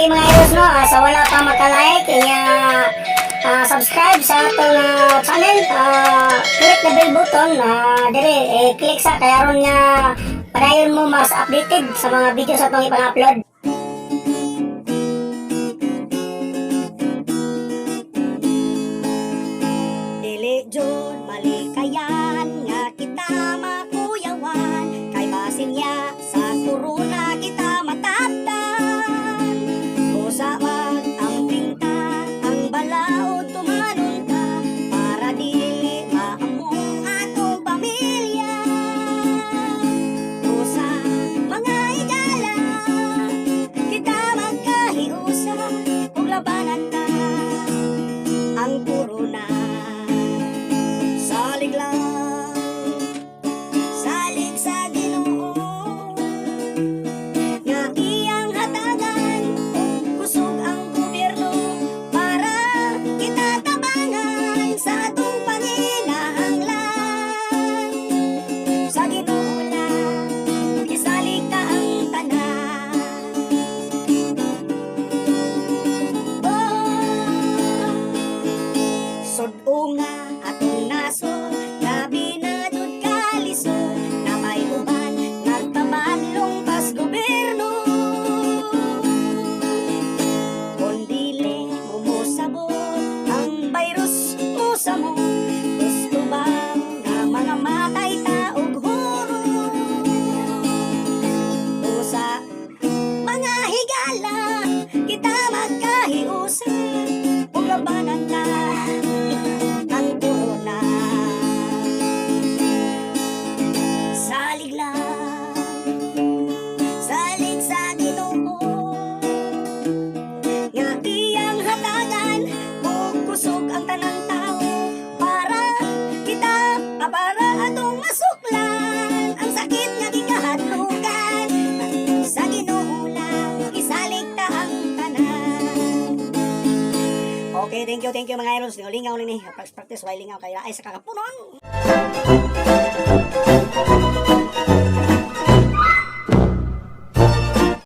Okay mga idols no, sa wala pa maka-like, subscribe sa atong channel, click the bell button, dire click sa kaya ron nga padayon mo mas updated sa mga video sa atong ipang-upload. Dili jud malikayan nga kita makuyawan, kay basin ya sa corona kita matabtan. Usa wag ang pinta, ang balaod tumanon ka, para dili maamong atong pamilya. Usa mga higala, kita magkahiusa, ug labanan ta ang corona. Salig lang, salig sa Ginoo, nga iyang hatagan, kusog ang gobyerno, para kita tabangan sa atong panginahanglan. Sa Ginoo lang, isalig ta ang tanan. Sud-o nga atong nasod, labi na jud kalisod, na may uban nagpabadlong pas gobyerno. Kung dili mo mosabot ang virus mo sa mo, gusto ba nga mga matay ta og huro? Usa mga higala, kita magkahiusa, ug labanan ta ang corona. Salig lang, salig sa Ginoo, nga iyang hatagan, ug kusog ang tanang tao, para kita, para atong masuklan ang sakit nga gikahadlukan. Sa Ginoo lang, isalig ta ang tanan. Okay, thank you mga idols. Lingaw ni practice while lingaw kaya ay sa kakapunon.